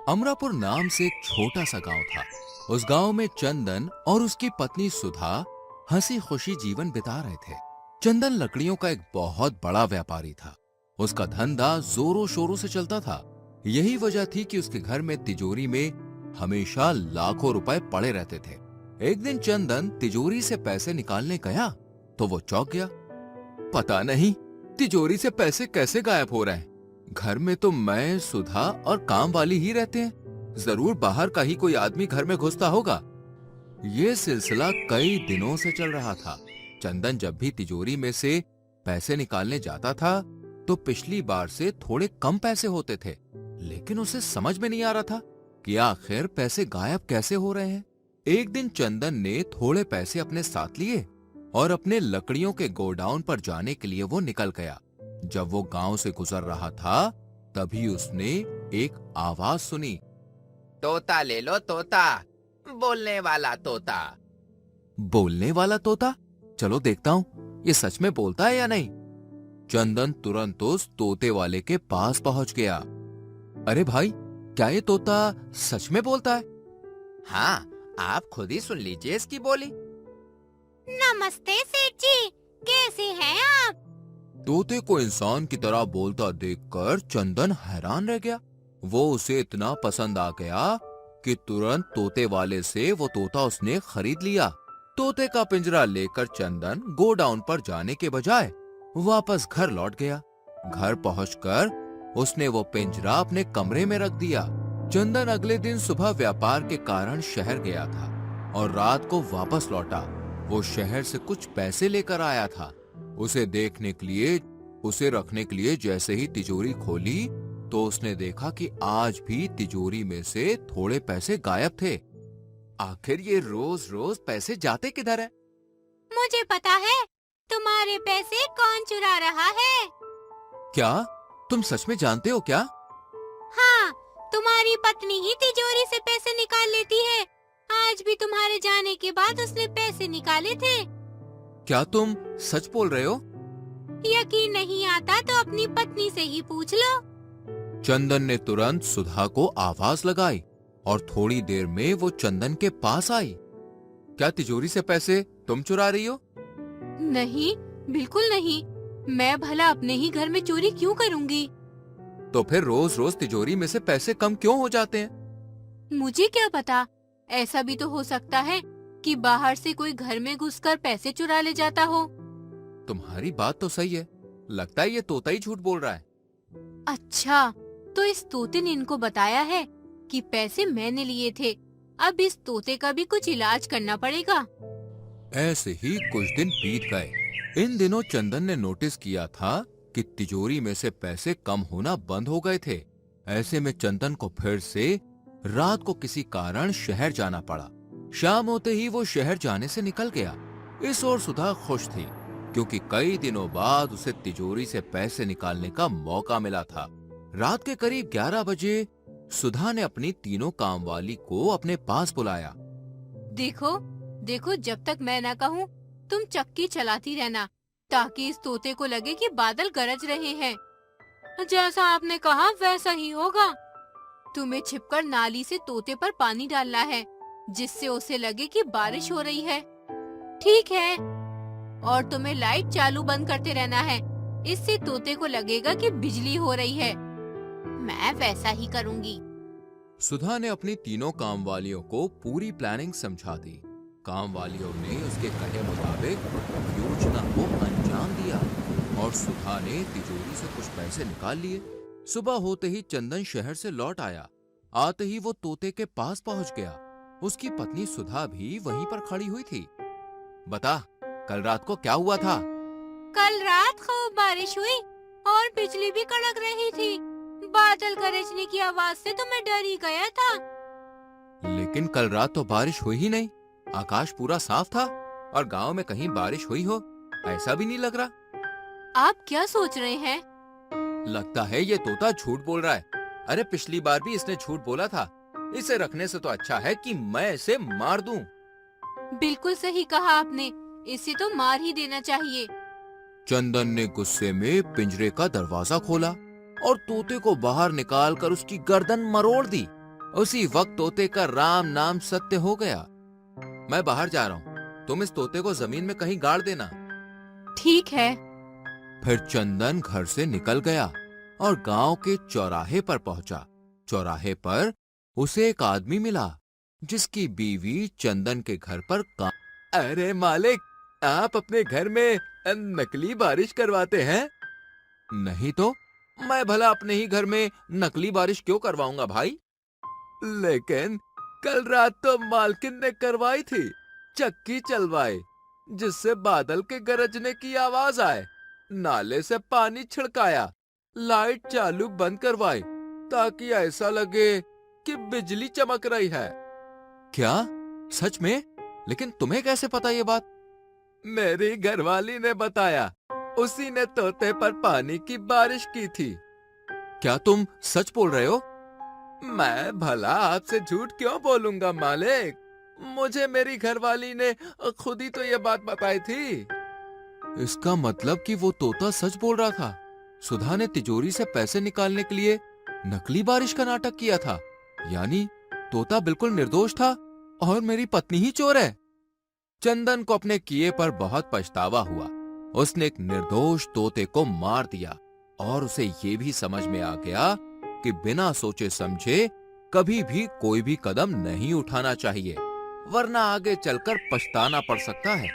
अमरापुर नाम से एक छोटा सा गांव था। उस गांव में चंदन और उसकी पत्नी सुधा हंसी खुशी जीवन बिता रहे थे। चंदन लकड़ियों का एक बहुत बड़ा व्यापारी था। उसका धंधा जोरों शोरों से चलता था। यही वजह थी कि उसके घर में तिजोरी में हमेशा लाखों रुपए पड़े रहते थे। एक दिन चंदन तिजोरी से पैसे निकालने गया तो वो चौंक गया। पता नहीं तिजोरी से पैसे कैसे गायब हो रहे हैं। घर में तो मैं, सुधा और काम वाली ही रहते हैं। जरूर बाहर का ही कोई आदमी घर में घुसता होगा। ये सिलसिला कई दिनों से चल रहा था। चंदन जब भी तिजोरी में से पैसे निकालने जाता था तो पिछली बार से थोड़े कम पैसे होते थे, लेकिन उसे समझ में नहीं आ रहा था कि आखिर पैसे गायब कैसे हो रहे हैं। एक दिन चंदन ने थोड़े पैसे अपने साथ लिए और अपने लकड़ियों के गोडाउन पर जाने के लिए वो निकल गया। जब वो गांव से गुजर रहा था तभी उसने एक आवाज सुनी। तोता ले लो तोता, बोलने वाला तोता। बोलने वाला तोता? चलो देखता हूँ ये सच में बोलता है या नहीं। चंदन तुरंत उस तोते वाले के पास पहुंच गया। अरे भाई, क्या ये तोता सच में बोलता है? हाँ, आप खुद ही सुन लीजिए इसकी बोली। नमस्ते सेठ जी, कैसे हैं आप? तोते को इंसान की तरह बोलता देखकर चंदन हैरान रह गया। वो उसे इतना पसंद आ गया कि तुरंत तोते वाले से वो तोता उसने खरीद लिया। तोते का पिंजरा लेकर चंदन गोडाउन पर जाने के बजाय वापस घर लौट गया। घर पहुंचकर उसने वो पिंजरा अपने कमरे में रख दिया। चंदन अगले दिन सुबह व्यापार के कारण शहर गया था और रात को वापस लौटा। वो शहर से कुछ पैसे लेकर आया था। उसे रखने के लिए जैसे ही तिजोरी खोली तो उसने देखा कि आज भी तिजोरी में से थोड़े पैसे गायब थे। आखिर ये रोज रोज पैसे जाते किधर है? मुझे पता है तुम्हारे पैसे कौन चुरा रहा है। क्या तुम सच में जानते हो क्या? हाँ, तुम्हारी पत्नी ही तिजोरी से पैसे निकाल लेती है। आज भी तुम्हारे जाने के बाद उसने पैसे निकाले थे। क्या तुम सच बोल रहे हो? यकीन नहीं आता तो अपनी पत्नी से ही पूछ लो। चंदन ने तुरंत सुधा को आवाज लगाई और थोड़ी देर में वो चंदन के पास आई। क्या तिजोरी से पैसे तुम चुरा रही हो? नहीं, बिल्कुल नहीं। मैं भला अपने ही घर में चोरी क्यों करूंगी? तो फिर रोज रोज तिजोरी में से पैसे कम क्यों हो जाते हैं? मुझे क्या पता, ऐसा भी तो हो सकता है कि बाहर से कोई घर में घुसकर पैसे चुरा ले जाता हो। तुम्हारी बात तो सही है। लगता है ये तोता ही झूठ बोल रहा है। अच्छा, तो इस तोते ने इनको बताया है कि पैसे मैंने लिए थे। अब इस तोते का भी कुछ इलाज करना पड़ेगा। ऐसे ही कुछ दिन बीत गए। इन दिनों चंदन ने नोटिस किया था कि तिजोरी में से पैसे कम होना बंद हो गए थे। ऐसे में चंदन को फिर से रात को किसी कारण शहर जाना पड़ा। शाम होते ही वो शहर जाने से निकल गया। इस ओर सुधा खुश थी क्योंकि कई दिनों बाद उसे तिजोरी से पैसे निकालने का मौका मिला था। रात के करीब 11 बजे सुधा ने अपनी तीनों कामवाली को अपने पास बुलाया। देखो देखो, जब तक मैं न कहूँ तुम चक्की चलाती रहना ताकि इस तोते को लगे कि बादल गरज रहे हैं। जैसा आपने कहा वैसा ही होगा। तुम्हें छिपकर नाली से तोते पर पानी डालना है जिससे उसे लगे कि बारिश हो रही है। ठीक है। और तुम्हें लाइट चालू बंद करते रहना है, इससे तोते को लगेगा कि बिजली हो रही है। मैं वैसा ही करूंगी। सुधा ने अपनी तीनों कामवालियों को पूरी प्लानिंग समझा दी। कामवालियों ने उसके कहे मुताबिक योजना को अंजाम दिया और सुधा ने तिजोरी से कुछ पैसे निकाल लिए। सुबह होते ही चंदन शहर से लौट आया। आते ही वो तोते के पास पहुंच गया। उसकी पत्नी सुधा भी वहीं पर खड़ी हुई थी। बता, कल रात को क्या हुआ था? कल रात खूब बारिश हुई और बिजली भी कड़क रही थी। बादल गरजने की आवाज से तो मैं डर ही गया था। लेकिन कल रात तो बारिश हुई ही नहीं। आकाश पूरा साफ था और गांव में कहीं बारिश हुई हो ऐसा भी नहीं लग रहा। आप क्या सोच रहे हैं? लगता है ये तोता झूठ बोल रहा है। अरे पिछली बार भी इसने झूठ बोला था। इसे रखने से तो अच्छा है कि मैं इसे मार दूं। बिल्कुल सही कहा आपने, इसे तो मार ही देना चाहिए। चंदन ने गुस्से में पिंजरे का दरवाजा खोला और तोते को बाहर निकालकर उसकी गर्दन मरोड़ दी। उसी वक्त तोते का राम नाम सत्य हो गया। मैं बाहर जा रहा हूं, तुम इस तोते को जमीन में कहीं गाड़ देना। ठीक है। फिर चंदन घर से निकल गया और गांव के चौराहे पर पहुंचा। चौराहे पर उसे एक आदमी मिला जिसकी बीवी चंदन के घर पर काम। अरे मालिक, आप अपने घर में नकली बारिश करवाते हैं? नहीं तो मैं भला अपने ही घर में नकली बारिश क्यों करवाऊंगा भाई? लेकिन कल रात तो मालकिन ने करवाई थी, चक्की चलवाई जिससे बादल के गरजने की आवाज आए, नाले से पानी छिड़काया, लाइट चालू बंद करवाई ताकि ऐसा लगे कि बिजली चमक रही है। क्या सच में? लेकिन तुम्हें कैसे पता ये बात? मेरी घरवाली ने बताया, उसी ने तोते पर पानी की बारिश की थी। क्या तुम सच बोल रहे हो? मैं भला आपसे झूठ क्यों बोलूंगा मालिक, मुझे मेरी घरवाली ने खुद ही तो ये बात बताई थी। इसका मतलब कि वो तोता सच बोल रहा था। सुधा ने तिजोरी से पैसे निकालने के लिए नकली बारिश का नाटक किया था। यानी तोता बिल्कुल निर्दोष था और मेरी पत्नी ही चोर है। चंदन को अपने किए पर बहुत पछतावा हुआ। उसने एक निर्दोष तोते को मार दिया और उसे ये भी समझ में आ गया कि बिना सोचे समझे कभी भी कोई भी कदम नहीं उठाना चाहिए, वरना आगे चलकर पछताना पड़ सकता है।